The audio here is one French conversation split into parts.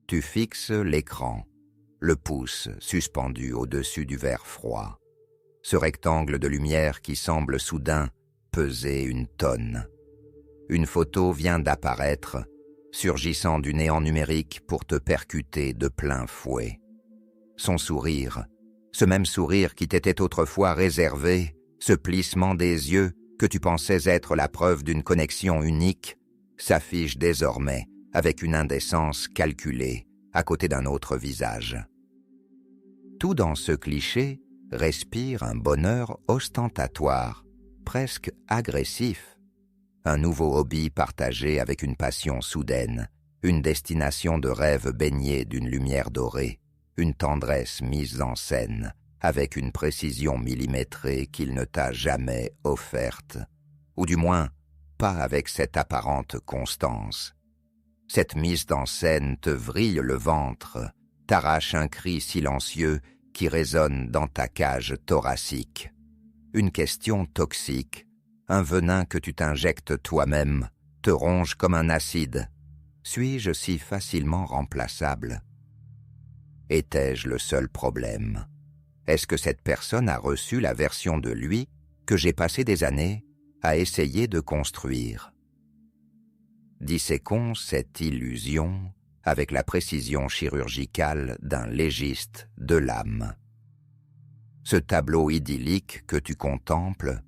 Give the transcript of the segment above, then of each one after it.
Tu fixes l'écran, le pouce suspendu au-dessus du verre froid. Ce rectangle de lumière qui semble soudain peser une tonne. Une photo vient d'apparaître, surgissant du néant numérique pour te percuter de plein fouet. Son sourire, ce même sourire qui t'était autrefois réservé, ce plissement des yeux que tu pensais être la preuve d'une connexion unique, s'affiche désormais avec une indécence calculée à côté d'un autre visage. Tout dans ce cliché respire un bonheur ostentatoire, presque agressif. Un nouveau hobby partagé avec une passion soudaine, une destination de rêve baignée d'une lumière dorée, une tendresse mise en scène avec une précision millimétrée qu'il ne t'a jamais offerte, ou du moins pas avec cette apparente constance. Cette mise en scène te vrille le ventre, t'arrache un cri silencieux qui résonne dans ta cage thoracique. Une question toxique, un venin que tu t'injectes toi-même, te ronge comme un acide. Suis-je si facilement remplaçable? Étais-je le seul problème? Est-ce que cette personne a reçu la version de lui que j'ai passé des années à essayer de construire? Disséquons cette illusion avec la précision chirurgicale d'un légiste de l'âme. Ce tableau idyllique que tu contemples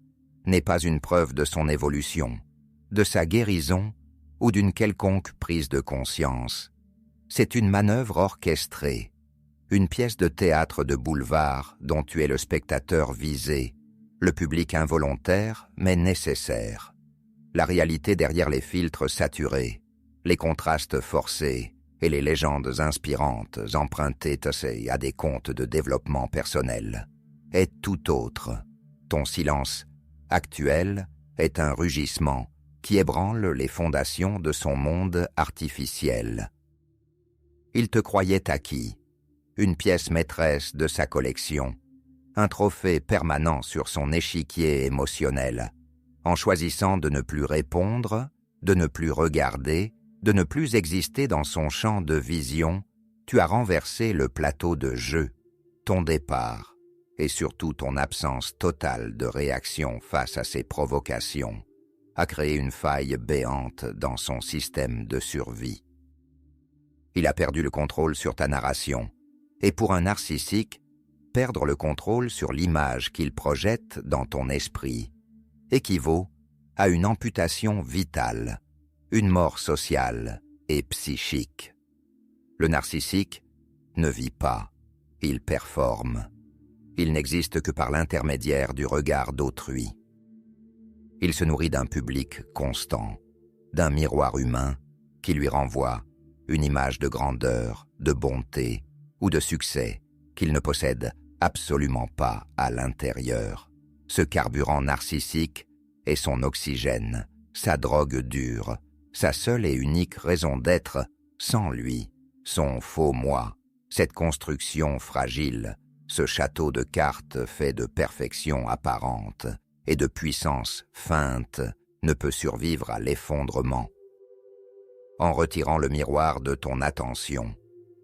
n'est pas une preuve de son évolution, de sa guérison ou d'une quelconque prise de conscience. C'est une manœuvre orchestrée, une pièce de théâtre de boulevard dont tu es le spectateur visé, le public involontaire mais nécessaire. La réalité derrière les filtres saturés, les contrastes forcés et les légendes inspirantes empruntées à des contes de développement personnel est tout autre. Ton silence actuel est un rugissement qui ébranle les fondations de son monde artificiel. Il te croyait acquis, une pièce maîtresse de sa collection, un trophée permanent sur son échiquier émotionnel. En choisissant de ne plus répondre, de ne plus regarder, de ne plus exister dans son champ de vision, tu as renversé le plateau de jeu, ton départ, et surtout ton absence totale de réaction face à ses provocations, a créé une faille béante dans son système de survie. Il a perdu le contrôle sur ta narration, et pour un narcissique, perdre le contrôle sur l'image qu'il projette dans ton esprit équivaut à une amputation vitale, une mort sociale et psychique. Le narcissique ne vit pas, il performe. Il n'existe que par l'intermédiaire du regard d'autrui. Il se nourrit d'un public constant, d'un miroir humain qui lui renvoie une image de grandeur, de bonté ou de succès qu'il ne possède absolument pas à l'intérieur. Ce carburant narcissique est son oxygène, sa drogue dure, sa seule et unique raison d'être sans lui, son faux moi, cette construction fragile, ce château de cartes fait de perfection apparente et de puissance feinte ne peut survivre à l'effondrement. En retirant le miroir de ton attention,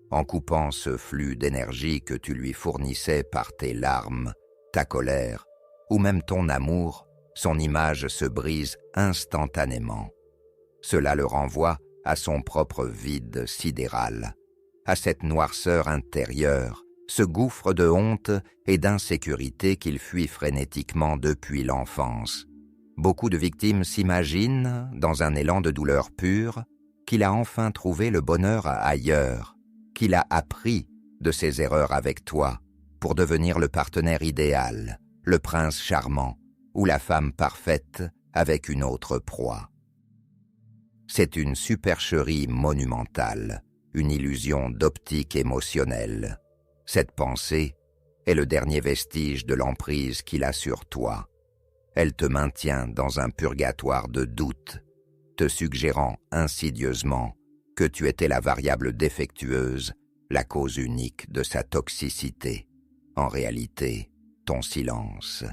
en coupant ce flux d'énergie que tu lui fournissais par tes larmes, ta colère ou même ton amour, son image se brise instantanément. Cela le renvoie à son propre vide sidéral, à cette noirceur intérieure, ce gouffre de honte et d'insécurité qu'il fuit frénétiquement depuis l'enfance. Beaucoup de victimes s'imaginent, dans un élan de douleur pure, qu'il a enfin trouvé le bonheur ailleurs, qu'il a appris de ses erreurs avec toi pour devenir le partenaire idéal, le prince charmant ou la femme parfaite avec une autre proie. C'est une supercherie monumentale, une illusion d'optique émotionnelle. Cette pensée est le dernier vestige de l'emprise qu'il a sur toi. Elle te maintient dans un purgatoire de doute, te suggérant insidieusement que tu étais la variable défectueuse, la cause unique de sa toxicité. En réalité, ton silence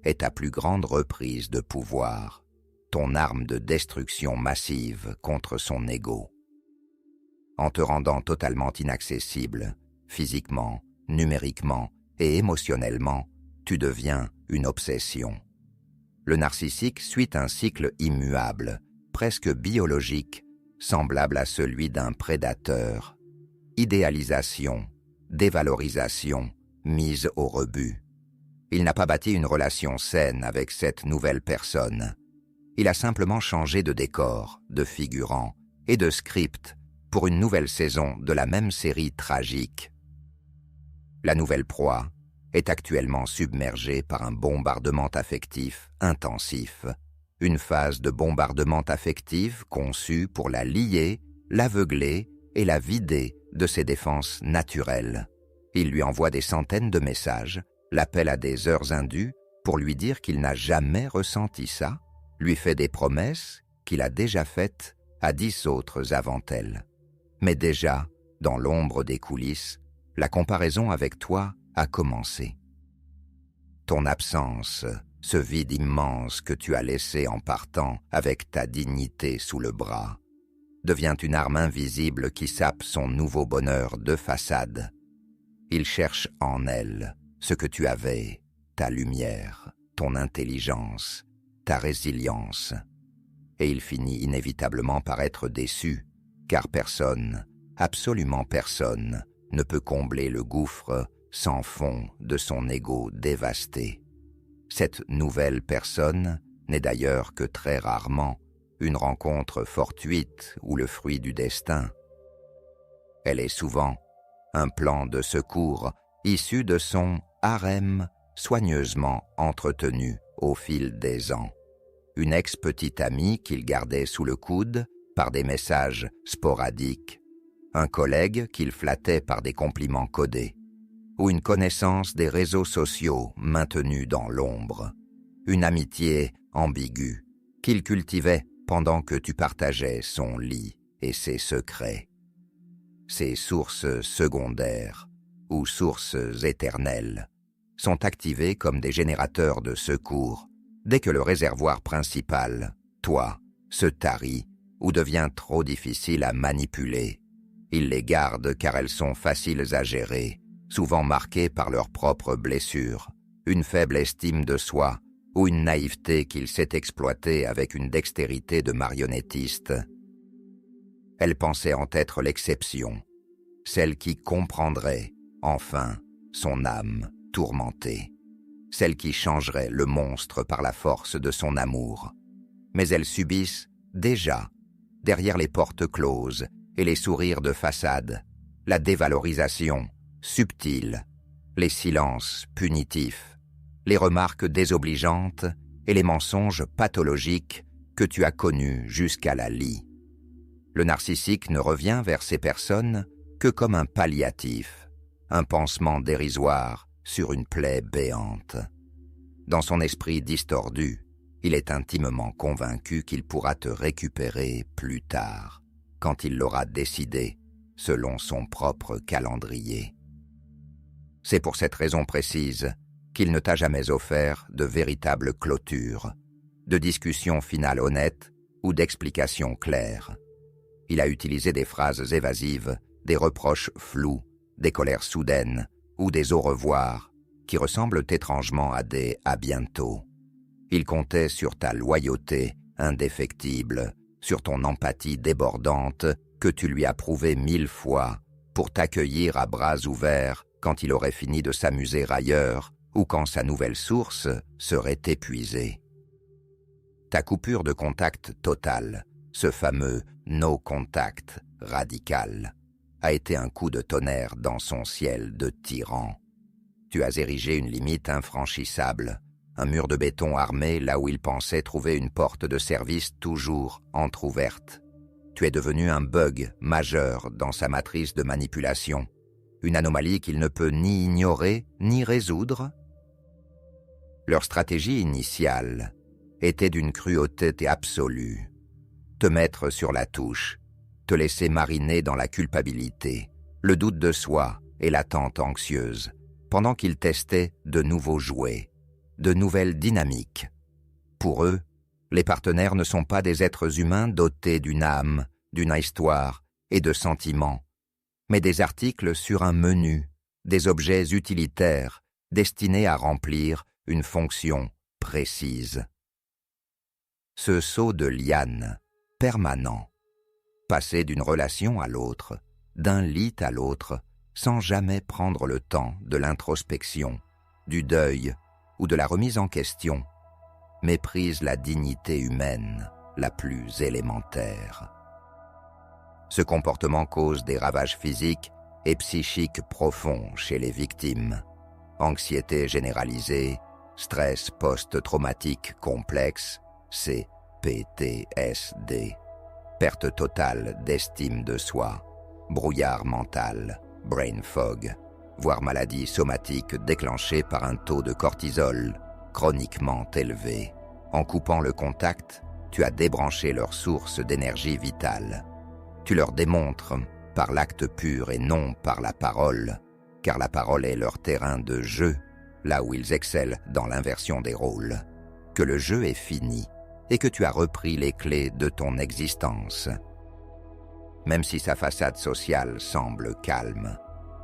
est ta plus grande reprise de pouvoir, ton arme de destruction massive contre son ego. en te rendant totalement inaccessible, physiquement, numériquement et émotionnellement, tu deviens une obsession. Le narcissique suit un cycle immuable, presque biologique, semblable à celui d'un prédateur. Idéalisation, dévalorisation, mise au rebut. Il n'a pas bâti une relation saine avec cette nouvelle personne. Il a simplement changé de décor, de figurant et de script pour une nouvelle saison de la même série tragique. La nouvelle proie est actuellement submergée par un bombardement affectif intensif, une phase de bombardement affectif conçue pour la lier, l'aveugler et la vider de ses défenses naturelles. Il lui envoie des centaines de messages, l'appelle à des heures indues pour lui dire qu'il n'a jamais ressenti ça, lui fait des promesses qu'il a déjà faites à 10 autres avant elle. Mais déjà, dans l'ombre des coulisses, la comparaison avec toi a commencé. Ton absence, ce vide immense que tu as laissé en partant avec ta dignité sous le bras, devient une arme invisible qui sape son nouveau bonheur de façade. Il cherche en elle ce que tu avais, ta lumière, ton intelligence, ta résilience. Et il finit inévitablement par être déçu, car personne, absolument personne, ne peut combler le gouffre sans fond de son ego dévasté. Cette nouvelle personne n'est d'ailleurs que très rarement une rencontre fortuite ou le fruit du destin. Elle est souvent un plan de secours issu de son harem soigneusement entretenu au fil des ans. Une ex-petite amie qu'il gardait sous le coude par des messages sporadiques, un collègue qu'il flattait par des compliments codés, ou une connaissance des réseaux sociaux maintenue dans l'ombre, une amitié ambiguë qu'il cultivait pendant que tu partageais son lit et ses secrets. Ces sources secondaires ou sources éternelles sont activées comme des générateurs de secours dès que le réservoir principal, toi, se tarit ou devient trop difficile à manipuler. Il les garde car elles sont faciles à gérer, souvent marquées par leurs propres blessures, une faible estime de soi ou une naïveté qu'il sait exploiter avec une dextérité de marionnettiste. Elle pensait en être l'exception, celle qui comprendrait, enfin, son âme tourmentée, celle qui changerait le monstre par la force de son amour. Mais elles subissent déjà, derrière les portes closes et les sourires de façade, la dévalorisation subtile, les silences punitifs, les remarques désobligeantes et les mensonges pathologiques que tu as connus jusqu'à la lie. Le narcissique ne revient vers ces personnes que comme un palliatif, un pansement dérisoire sur une plaie béante. Dans son esprit distordu, il est intimement convaincu qu'il pourra te récupérer plus tard, quand il l'aura décidé, selon son propre calendrier. C'est pour cette raison précise qu'il ne t'a jamais offert de véritable clôture, de discussion finale honnête ou d'explication claire. Il a utilisé des phrases évasives, des reproches flous, des colères soudaines ou des au revoir qui ressemblent étrangement à des à bientôt. Il comptait sur ta loyauté indéfectible, sur ton empathie débordante que tu lui as prouvée 1000 fois pour t'accueillir à bras ouverts quand il aurait fini de s'amuser ailleurs ou quand sa nouvelle source serait épuisée. Ta coupure de contact totale, ce fameux « no contact » radical, a été un coup de tonnerre dans son ciel de tyran. Tu as érigé une limite infranchissable, un mur de béton armé là où il pensait trouver une porte de service toujours entr'ouverte. Tu es devenu un bug majeur dans sa matrice de manipulation, une anomalie qu'il ne peut ni ignorer ni résoudre. Leur stratégie initiale était d'une cruauté absolue. Te mettre sur la touche, te laisser mariner dans la culpabilité, le doute de soi et l'attente anxieuse, pendant qu'ils testaient de nouveaux jouets, de nouvelles dynamiques. Pour eux, les partenaires ne sont pas des êtres humains dotés d'une âme, d'une histoire et de sentiments, mais des articles sur un menu, des objets utilitaires destinés à remplir une fonction précise. Ce saut de liane, permanent, passer d'une relation à l'autre, d'un lit à l'autre, sans jamais prendre le temps de l'introspection, du deuil ou de la remise en question, méprise la dignité humaine la plus élémentaire. Ce comportement cause des ravages physiques et psychiques profonds chez les victimes. Anxiété généralisée, stress post-traumatique complexe, CPTSD, perte totale d'estime de soi, brouillard mental, brain fog, voire maladie somatique déclenchée par un taux de cortisol chroniquement élevé. En coupant le contact, tu as débranché leur source d'énergie vitale. Tu leur démontres, par l'acte pur et non par la parole, car la parole est leur terrain de jeu, là où ils excellent dans l'inversion des rôles, que le jeu est fini et que tu as repris les clés de ton existence. Même si sa façade sociale semble calme,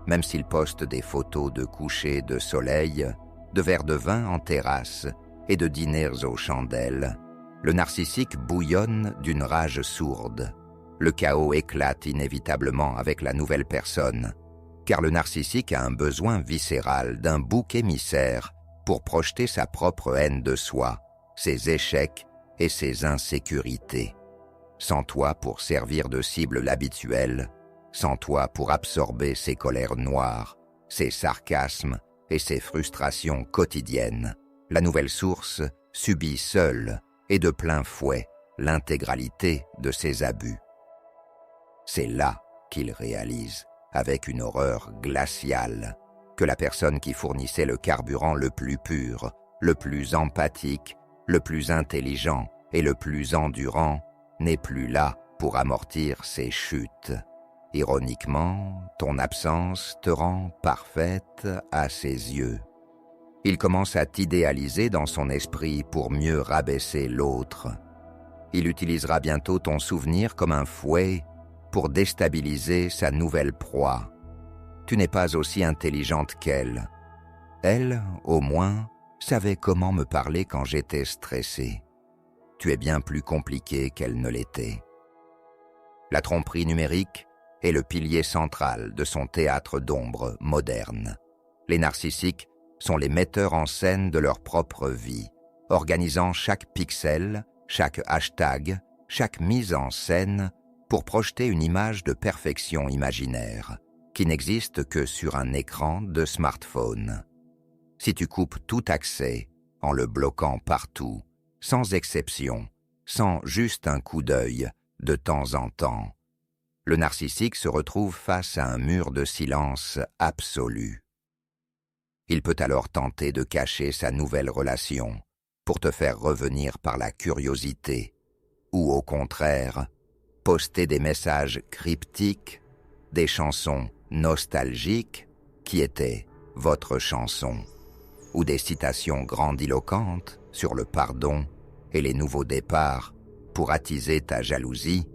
même s'il poste des photos de coucher de soleil, de verres de vin en terrasse et de dîners aux chandelles, le narcissique bouillonne d'une rage sourde. Le chaos éclate inévitablement avec la nouvelle personne, car le narcissique a un besoin viscéral d'un bouc émissaire pour projeter sa propre haine de soi, ses échecs et ses insécurités. Sans toi pour servir de cible habituelle, sans toi pour absorber ses colères noires, ses sarcasmes et ses frustrations quotidiennes, la nouvelle source subit seule et de plein fouet l'intégralité de ses abus. C'est là qu'il réalise, avec une horreur glaciale, que la personne qui fournissait le carburant le plus pur, le plus empathique, le plus intelligent et le plus endurant n'est plus là pour amortir ses chutes. Ironiquement, ton absence te rend parfaite à ses yeux. Il commence à t'idéaliser dans son esprit pour mieux rabaisser l'autre. Il utilisera bientôt ton souvenir comme un fouet pour déstabiliser sa nouvelle proie. Tu n'es pas aussi intelligente qu'elle. Elle, au moins, savait comment me parler quand j'étais stressé. Tu es bien plus compliqué qu'elle ne l'était. La tromperie numérique est le pilier central de son théâtre d'ombre moderne. Les narcissiques sont les metteurs en scène de leur propre vie, organisant chaque pixel, chaque hashtag, chaque mise en scène pour projeter une image de perfection imaginaire qui n'existe que sur un écran de smartphone. Si tu coupes tout accès en le bloquant partout, sans exception, sans juste un coup d'œil de temps en temps, le narcissique se retrouve face à un mur de silence absolu. Il peut alors tenter de cacher sa nouvelle relation pour te faire revenir par la curiosité, ou au contraire, poster des messages cryptiques, des chansons nostalgiques qui étaient votre chanson, ou des citations grandiloquentes sur le pardon et les nouveaux départs pour attiser ta jalousie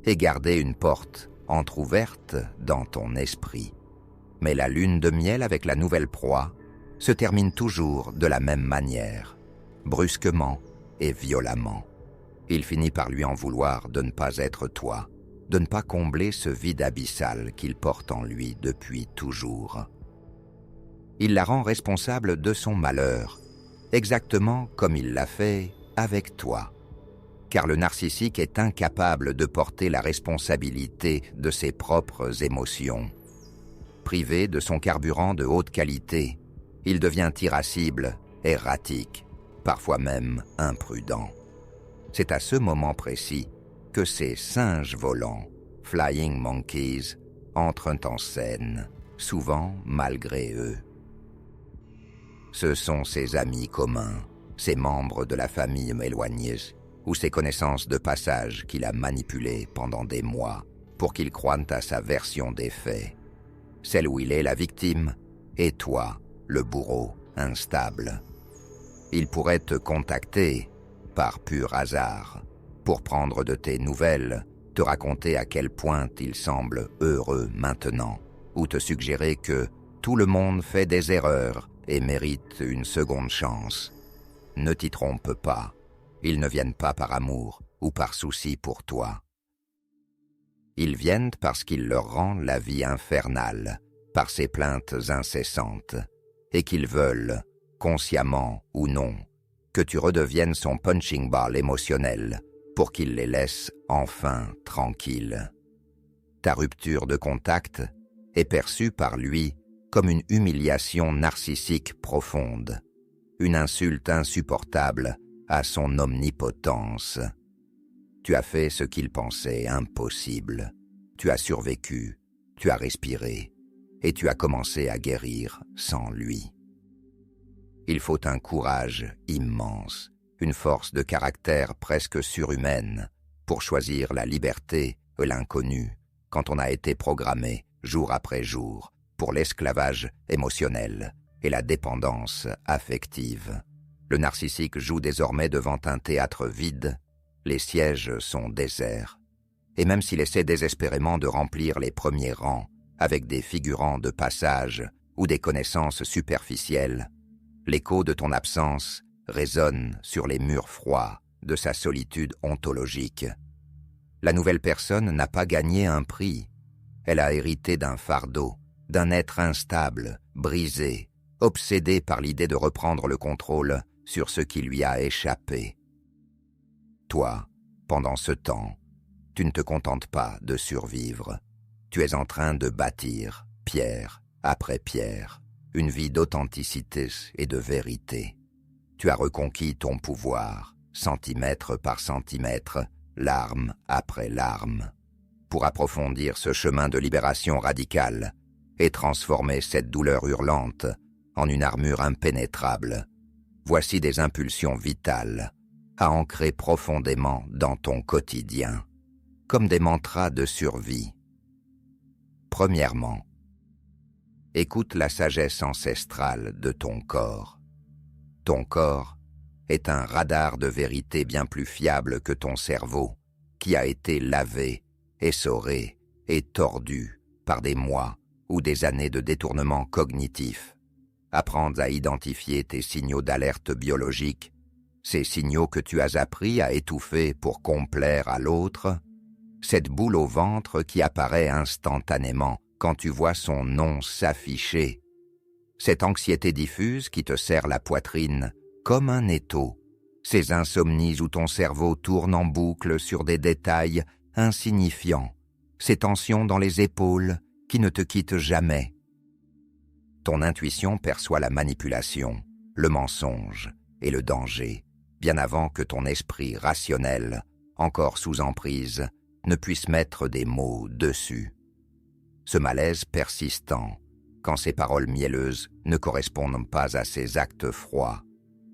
et garder une porte entr'ouverte dans ton esprit. Mais la lune de miel avec la nouvelle proie se termine toujours de la même manière, brusquement et violemment. Il finit par lui en vouloir de ne pas être toi, de ne pas combler ce vide abyssal qu'il porte en lui depuis toujours. Il la rend responsable de son malheur, exactement comme il l'a fait avec toi. Car le narcissique est incapable de porter la responsabilité de ses propres émotions. Privé de son carburant de haute qualité, il devient irascible, erratique, parfois même imprudent. C'est à ce moment précis que ces singes volants, Flying Monkeys, entrent en scène, souvent malgré eux. Ce sont ses amis communs, ses membres de la famille éloignés, ou ses connaissances de passage qu'il a manipulées pendant des mois pour qu'il croie à sa version des faits. Celle où il est la victime, et toi, le bourreau instable. Il pourrait te contacter, par pur hasard, pour prendre de tes nouvelles, te raconter à quel point il semble heureux maintenant, ou te suggérer que tout le monde fait des erreurs et mérite une seconde chance. Ne t'y trompe pas, ils ne viennent pas par amour ou par souci pour toi. Ils viennent parce qu'il leur rend la vie infernale, par ses plaintes incessantes, et qu'ils veulent, consciemment ou non, que tu redeviennes son punching ball émotionnel pour qu'il les laisse enfin tranquilles. Ta rupture de contact est perçue par lui comme une humiliation narcissique profonde, une insulte insupportable à son omnipotence. Tu as fait ce qu'il pensait impossible. Tu as survécu, tu as respiré, et tu as commencé à guérir sans lui. Il faut un courage immense, une force de caractère presque surhumaine, pour choisir la liberté et l'inconnu, quand on a été programmé, jour après jour, pour l'esclavage émotionnel et la dépendance affective. Le narcissique joue désormais devant un théâtre vide, les sièges sont déserts, et même s'il essaie désespérément de remplir les premiers rangs avec des figurants de passage ou des connaissances superficielles, l'écho de ton absence résonne sur les murs froids de sa solitude ontologique. La nouvelle personne n'a pas gagné un prix, elle a hérité d'un fardeau, d'un être instable, brisé, obsédé par l'idée de reprendre le contrôle sur ce qui lui a échappé. Toi, pendant ce temps, tu ne te contentes pas de survivre. Tu es en train de bâtir, pierre après pierre, une vie d'authenticité et de vérité. Tu as reconquis ton pouvoir, centimètre par centimètre, larme après larme, pour approfondir ce chemin de libération radicale et transformer cette douleur hurlante en une armure impénétrable. Voici des impulsions vitales à ancrer profondément dans ton quotidien, comme des mantras de survie. Premièrement, écoute la sagesse ancestrale de ton corps. Ton corps est un radar de vérité bien plus fiable que ton cerveau, qui a été lavé, essoré et tordu par des mois ou des années de détournement cognitif. Apprends à identifier tes signaux d'alerte biologique, ces signaux que tu as appris à étouffer pour complaire à l'autre, cette boule au ventre qui apparaît instantanément quand tu vois son nom s'afficher, cette anxiété diffuse qui te serre la poitrine comme un étau, ces insomnies où ton cerveau tourne en boucle sur des détails insignifiants, ces tensions dans les épaules qui ne te quittent jamais. Ton intuition perçoit la manipulation, le mensonge et le danger, bien avant que ton esprit rationnel, encore sous emprise, ne puisse mettre des mots dessus. Ce malaise persistant, quand ces paroles mielleuses ne correspondent pas à ces actes froids,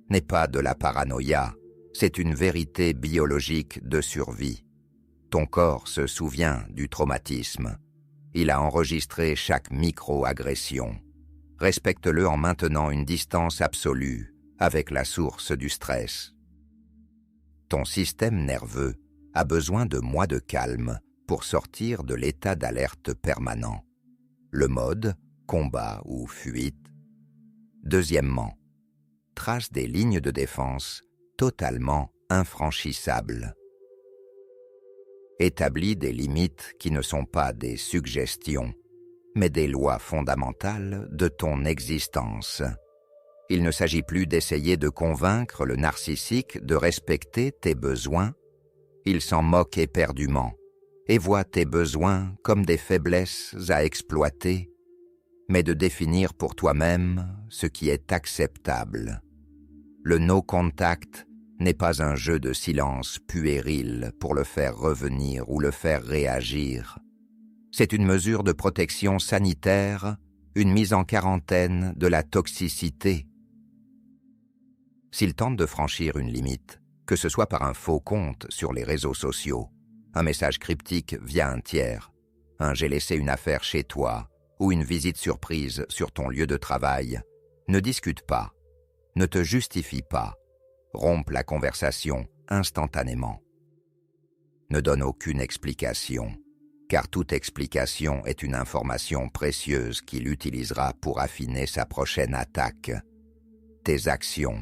n'est pas de la paranoïa, c'est une vérité biologique de survie. Ton corps se souvient du traumatisme. Il a enregistré chaque micro-agression. Respecte-le en maintenant une distance absolue avec la source du stress. Ton système nerveux a besoin de mois de calme pour sortir de l'état d'alerte permanent. Le mode, combat ou fuite. Deuxièmement, trace des lignes de défense totalement infranchissables. Établis des limites qui ne sont pas des suggestions, mais des lois fondamentales de ton existence. Il ne s'agit plus d'essayer de convaincre le narcissique de respecter tes besoins. Il s'en moque éperdument et voit tes besoins comme des faiblesses à exploiter, mais de définir pour toi-même ce qui est acceptable. Le no-contact n'est pas un jeu de silence puéril pour le faire revenir ou le faire réagir. C'est une mesure de protection sanitaire, une mise en quarantaine de la toxicité. S'il tente de franchir une limite, que ce soit par un faux compte sur les réseaux sociaux, un message cryptique via un tiers, un « j'ai laissé une affaire chez toi » ou une visite surprise sur ton lieu de travail, ne discute pas, ne te justifie pas, rompe la conversation instantanément. Ne donne aucune explication, car toute explication est une information précieuse qu'il utilisera pour affiner sa prochaine attaque. Tes actions,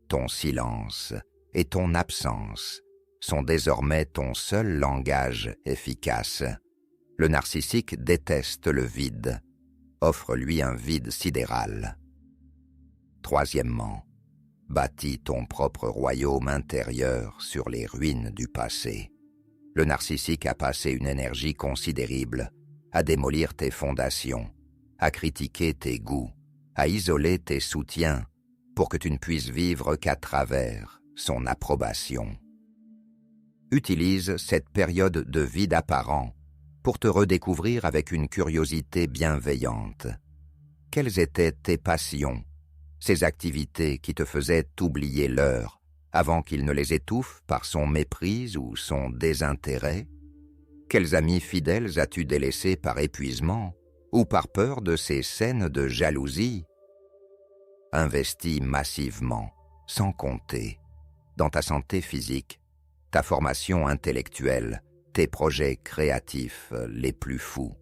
ton silence et ton absence sont désormais ton seul langage efficace. Le narcissique déteste le vide. Offre-lui un vide sidéral. Troisièmement, bâtis ton propre royaume intérieur sur les ruines du passé. Le narcissique a passé une énergie considérable à démolir tes fondations, à critiquer tes goûts, à isoler tes soutiens pour que tu ne puisses vivre qu'à travers son approbation. Utilise cette période de vide apparent pour te redécouvrir avec une curiosité bienveillante. Quelles étaient tes passions, ces activités qui te faisaient oublier l'heure avant qu'il ne les étouffe par son mépris ou son désintérêt? Quels amis fidèles as-tu délaissés par épuisement ou par peur de ces scènes de jalousie? Investis massivement, sans compter, dans ta santé physique, ta formation intellectuelle, tes projets créatifs les plus fous,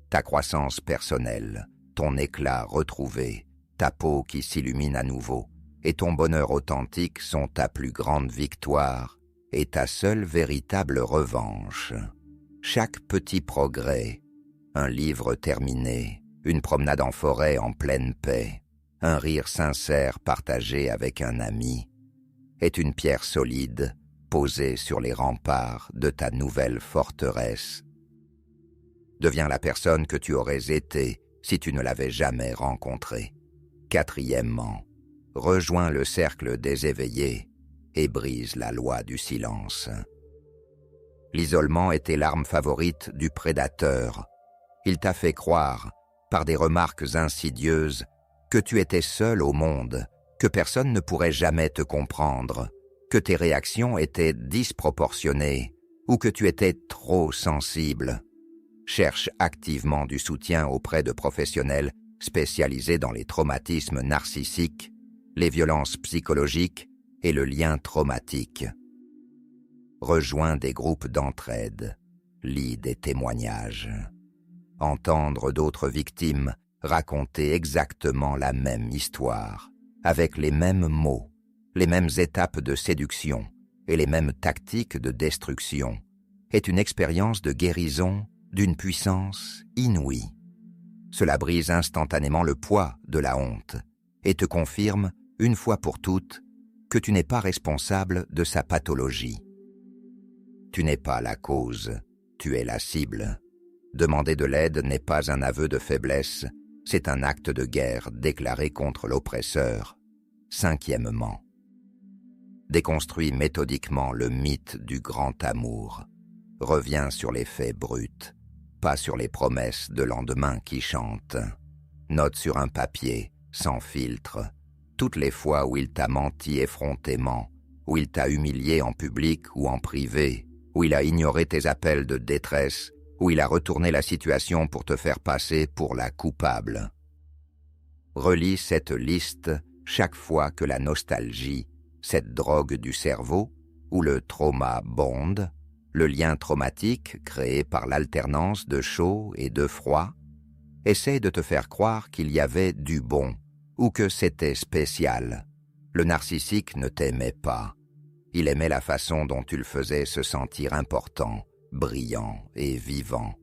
ta croissance personnelle, ton éclat retrouvé, ta peau qui s'illumine à nouveau, et ton bonheur authentique sont ta plus grande victoire et ta seule véritable revanche. Chaque petit progrès, un livre terminé, une promenade en forêt en pleine paix, un rire sincère partagé avec un ami, est une pierre solide posée sur les remparts de ta nouvelle forteresse. Deviens la personne que tu aurais été si tu ne l'avais jamais rencontrée. Quatrièmement, rejoins le cercle des éveillés et brise la loi du silence. L'isolement était l'arme favorite du prédateur. Il t'a fait croire, par des remarques insidieuses, que tu étais seul au monde, que personne ne pourrait jamais te comprendre, que tes réactions étaient disproportionnées ou que tu étais trop sensible. Cherche activement du soutien auprès de professionnels spécialisés dans les traumatismes narcissiques, les violences psychologiques et le lien traumatique. Rejoins des groupes d'entraide, lis des témoignages. Entendre d'autres victimes raconter exactement la même histoire, avec les mêmes mots, les mêmes étapes de séduction et les mêmes tactiques de destruction, est une expérience de guérison d'une puissance inouïe. Cela brise instantanément le poids de la honte et te confirme, une fois pour toutes, que tu n'es pas responsable de sa pathologie. Tu n'es pas la cause, tu es la cible. Demander de l'aide n'est pas un aveu de faiblesse, c'est un acte de guerre déclaré contre l'oppresseur. Cinquièmement, déconstruis méthodiquement le mythe du grand amour. Reviens sur les faits bruts, pas sur les promesses de lendemain qui chantent. Note sur un papier, sans filtre, toutes les fois où il t'a menti effrontément, où il t'a humilié en public ou en privé, où il a ignoré tes appels de détresse, où il a retourné la situation pour te faire passer pour la coupable. Relis cette liste chaque fois que la nostalgie, cette drogue du cerveau, ou le trauma bond, le lien traumatique créé par l'alternance de chaud et de froid, essaie de te faire croire qu'il y avait du bon, ou que c'était spécial. Le narcissique ne t'aimait pas. Il aimait la façon dont tu le faisais se sentir important, brillant et vivant.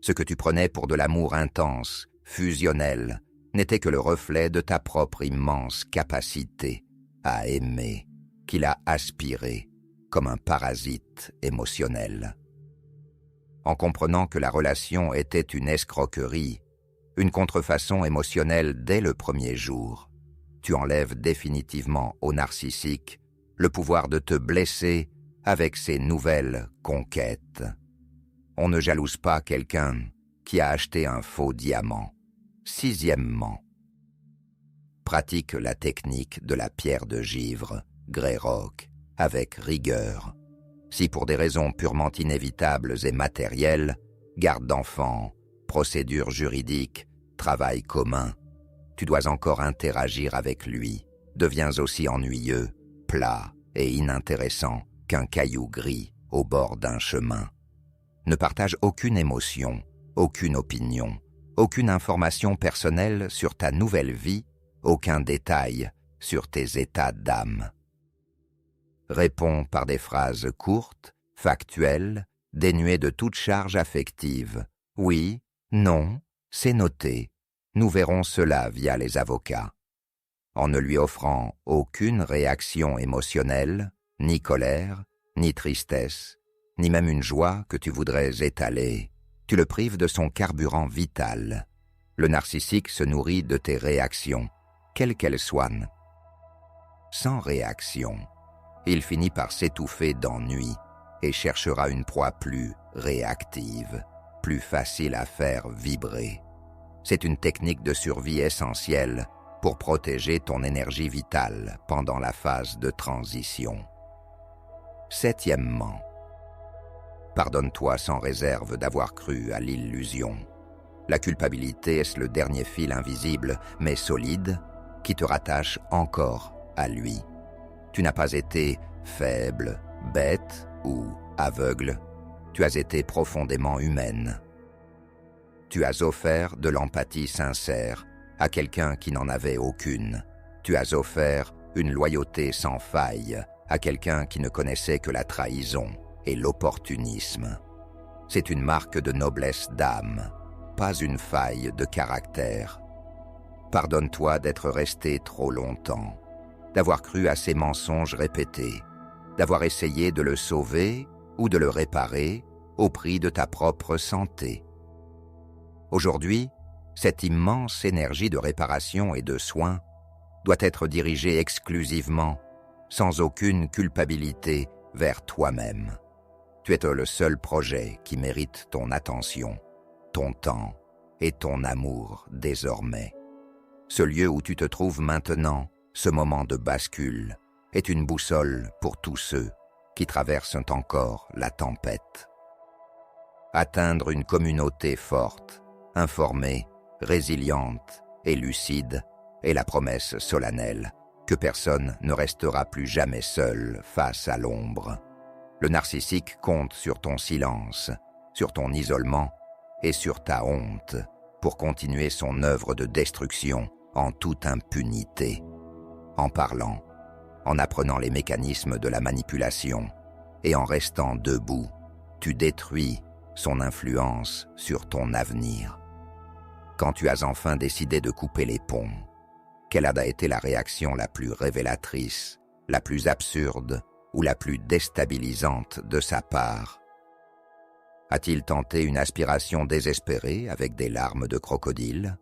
Ce que tu prenais pour de l'amour intense, fusionnel, n'était que le reflet de ta propre immense capacité à aimer, qu'il a aspiré comme un parasite émotionnel. En comprenant que la relation était une escroquerie, une contrefaçon émotionnelle dès le premier jour, tu enlèves définitivement au narcissique le pouvoir de te blesser avec ses nouvelles conquêtes. On ne jalouse pas quelqu'un qui a acheté un faux diamant. Sixièmement, pratique la technique de la pierre de givre, Greyrock, avec rigueur. Si pour des raisons purement inévitables et matérielles, garde d'enfants, procédures juridiques, travail commun, tu dois encore interagir avec lui, deviens aussi ennuyeux, plat et inintéressant qu'un caillou gris au bord d'un chemin. Ne partage aucune émotion, aucune opinion, aucune information personnelle sur ta nouvelle vie, aucun détail sur tes états d'âme. Réponds par des phrases courtes, factuelles, dénuées de toute charge affective. Oui, non, c'est noté. Nous verrons cela via les avocats. En ne lui offrant aucune réaction émotionnelle, ni colère, ni tristesse, ni même une joie que tu voudrais étaler, tu le prives de son carburant vital. Le narcissique se nourrit de tes réactions, quelles qu'elles soient. Sans réaction, il finit par s'étouffer d'ennui et cherchera une proie plus réactive, plus facile à faire vibrer. C'est une technique de survie essentielle pour protéger ton énergie vitale pendant la phase de transition. Septièmement, pardonne-toi sans réserve d'avoir cru à l'illusion. La culpabilité est le dernier fil invisible, mais solide, qui te rattache encore à lui. Tu n'as pas été faible, bête ou aveugle. Tu as été profondément humaine. Tu as offert de l'empathie sincère à quelqu'un qui n'en avait aucune. Tu as offert une loyauté sans faille à quelqu'un qui ne connaissait que la trahison et l'opportunisme. C'est une marque de noblesse d'âme, pas une faille de caractère. Pardonne-toi d'être resté trop longtemps, d'avoir cru à ces mensonges répétés, d'avoir essayé de le sauver ou de le réparer au prix de ta propre santé. Aujourd'hui, cette immense énergie de réparation et de soin doit être dirigée exclusivement, sans aucune culpabilité, vers toi-même. Tu es le seul projet qui mérite ton attention, ton temps et ton amour désormais. Ce lieu où tu te trouves maintenant, ce moment de bascule, est une boussole pour tous ceux qui traversent encore la tempête. Atteindre une communauté forte, informée, résiliente et lucide est la promesse solennelle que personne ne restera plus jamais seul face à l'ombre. Le narcissique compte sur ton silence, sur ton isolement et sur ta honte pour continuer son œuvre de destruction en toute impunité. En parlant, en apprenant les mécanismes de la manipulation et en restant debout, tu détruis son influence sur ton avenir. Quand tu as enfin décidé de couper les ponts, quelle a été la réaction la plus révélatrice, la plus absurde ou la plus déstabilisante de sa part? A-t-il tenté une aspiration désespérée avec des larmes de crocodile?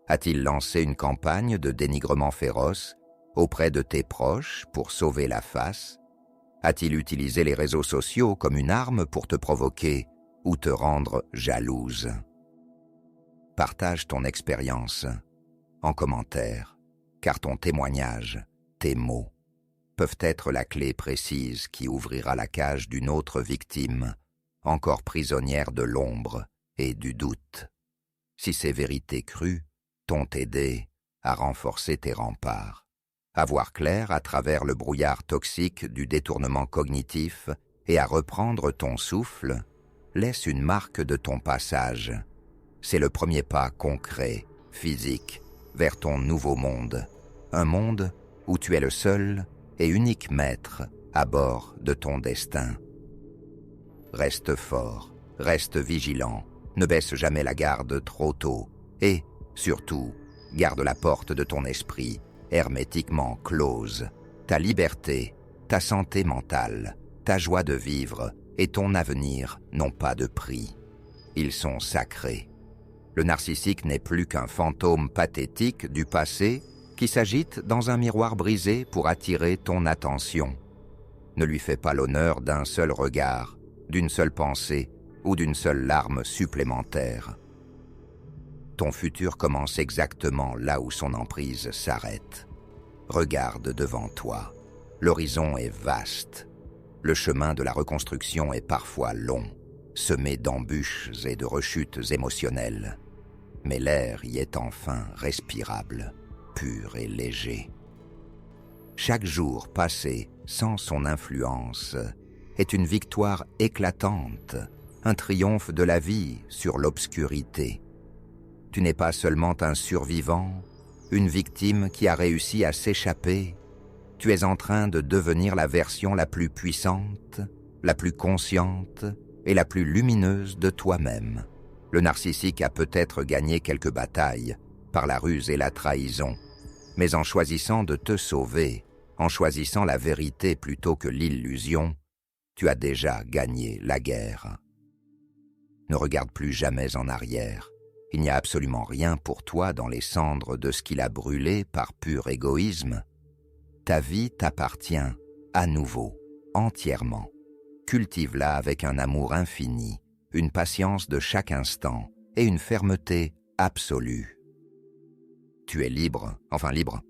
A-t-il lancé une campagne de dénigrement féroce auprès de tes proches pour sauver la face? A-t-il utilisé les réseaux sociaux comme une arme pour te provoquer ou te rendre jalouse? Partage ton expérience en commentaire, car ton témoignage, tes mots, peuvent être la clé précise qui ouvrira la cage d'une autre victime, encore prisonnière de l'ombre et du doute. Si ces vérités crues t'ont aidé à renforcer tes remparts, à voir clair à travers le brouillard toxique du détournement cognitif et à reprendre ton souffle, laisse une marque de ton passage. C'est le premier pas concret, physique, vers ton nouveau monde, un monde où tu es le seul et unique maître à bord de ton destin. Reste fort, reste vigilant, ne baisse jamais la garde trop tôt et, surtout, garde la porte de ton esprit hermétiquement close. Ta liberté, ta santé mentale, ta joie de vivre et ton avenir n'ont pas de prix. Ils sont sacrés. Le narcissique n'est plus qu'un fantôme pathétique du passé qui s'agite dans un miroir brisé pour attirer ton attention. Ne lui fais pas l'honneur d'un seul regard, d'une seule pensée ou d'une seule larme supplémentaire. Ton futur commence exactement là où son emprise s'arrête. Regarde devant toi. L'horizon est vaste. Le chemin de la reconstruction est parfois long, semé d'embûches et de rechutes émotionnelles. Mais l'air y est enfin respirable, pur et léger. Chaque jour passé sans son influence est une victoire éclatante, un triomphe de la vie sur l'obscurité. Tu n'es pas seulement un survivant, une victime qui a réussi à s'échapper. Tu es en train de devenir la version la plus puissante, la plus consciente et la plus lumineuse de toi-même. Le narcissique a peut-être gagné quelques batailles par la ruse et la trahison, mais en choisissant de te sauver, en choisissant la vérité plutôt que l'illusion, tu as déjà gagné la guerre. Ne regarde plus jamais en arrière. Il n'y a absolument rien pour toi dans les cendres de ce qu'il a brûlé par pur égoïsme. Ta vie t'appartient à nouveau, entièrement. Cultive-la avec un amour infini, une patience de chaque instant et une fermeté absolue. Tu es libre, enfin libre,